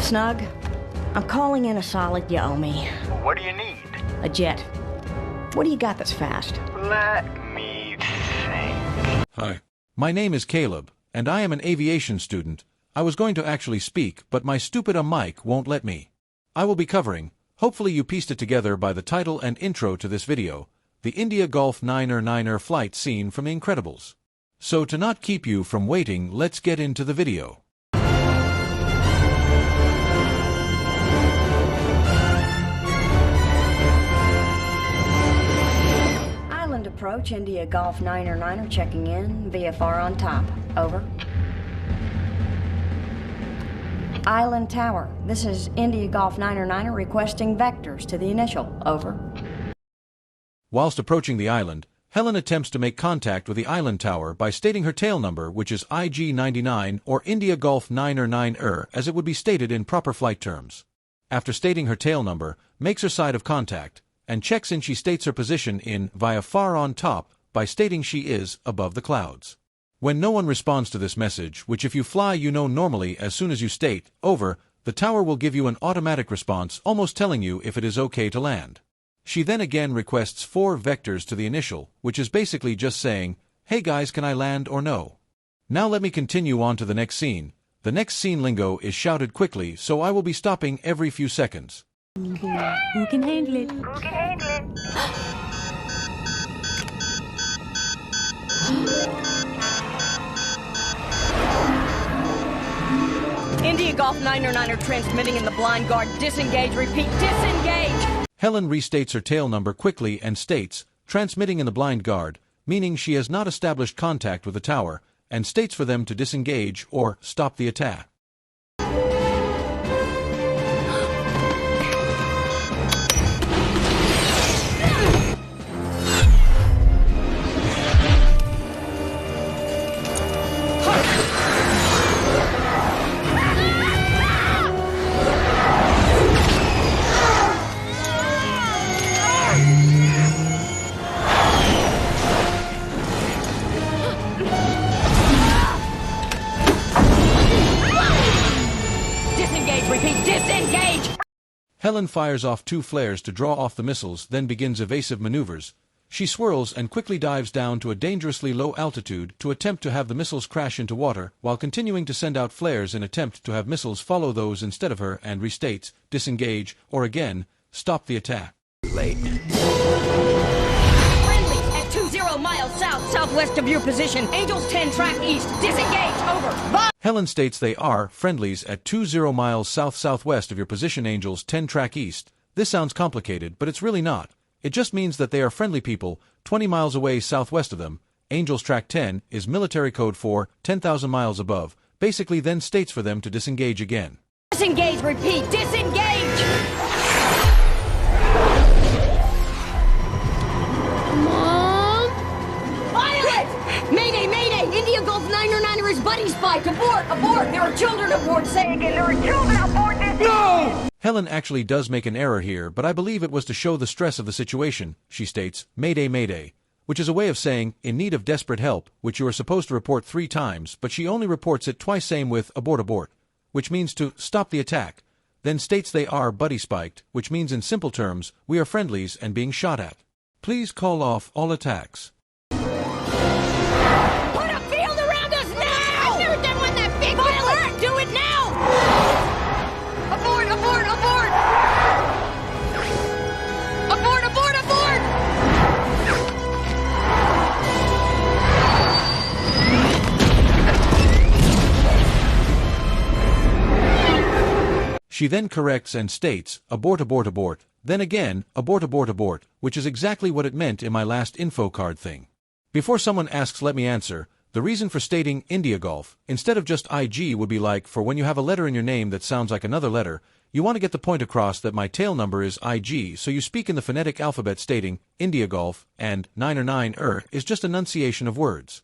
Snug, I'm calling in a solid you owe me. What do you need? A jet. What do you got that's fast? Let me think. Hi. My name is Caleb, and I am an aviation student. I was going to actually speak, but my stupid mic won't let me. I will be covering, hopefully you pieced it together by the title and intro to this video, the India Gulf 9er flight scene from The Incredibles. So to not keep you from waiting, let's get into the video. Island approach, India Gulf 9er checking in, VFR on top. Over. Island Tower, this is India Gulf 9er requesting vectors to the initial. Over. Whilst approaching the island, Helen attempts to make contact with the island tower by stating her tail number, which is IG-99 or India Gulf 9er as it would be stated in proper flight terms. After stating her tail number, makes her side of contact, and checks in. She states her position in VFR on top by stating she is above the clouds. When no one responds to this message, which if you fly you know normally as soon as you state, over, the tower will give you an automatic response almost telling you if it is okay to land. She then again requests 4 vectors to the initial, which is basically just saying, hey guys, can I land or no? Now let me continue on to the next scene. The next scene lingo is shouted quickly, so I will be stopping every few seconds. Who can handle it? Who can handle it? India Gulf 9er transmitting in the blind guard. Disengage, repeat, disengage! Helen restates her tail number quickly and states, transmitting in the blind guard, meaning she has not established contact with the tower, and states for them to disengage or stop the attack. Helen fires off 2 flares to draw off the missiles, then begins evasive maneuvers. She swirls and quickly dives down to a dangerously low altitude to attempt to have the missiles crash into water, while continuing to send out flares in attempt to have missiles follow those instead of her, and restates, disengage, or again, stop the attack. Late. Friendlies at 20 miles southwest of your position. Angels 10 track east. Disengage. Over. Bye. Helen states they are friendlies at 20 miles southwest of your position. Angels 10 track east. This sounds complicated, but it's really not. It just means that they are friendly people 20 miles away southwest of them. Angels track 10 is military code for 10,000 miles above. Basically then states for them to disengage again. Disengage, repeat, disengage! Mom? Violet! Mayday, mayday! India Gulf 9er is buddy spiked! Abort, abort! There are children aboard! Say again, there are children aboard this... No! Helen actually does make an error here, but I believe it was to show the stress of the situation. She states, mayday, mayday, which is a way of saying, in need of desperate help, which you are supposed to report 3 times, but she only reports it twice, same with abort, abort, which means to stop the attack, then states they are buddy spiked, which means in simple terms, we are friendlies and being shot at. Please call off all attacks. Put a field around us now! I've never done one that big! Violet, do it now! Abort, abort, abort! Abort, abort, abort! She then corrects and states, abort, abort, abort, then again, abort, abort, abort, which is exactly what it meant in my last info card thing. Before someone asks, let me answer, the reason for stating India Gulf, instead of just IG, would be like, for when you have a letter in your name that sounds like another letter, you want to get the point across that my tail number is IG, so you speak in the phonetic alphabet stating India Gulf, and 9er is just enunciation of words.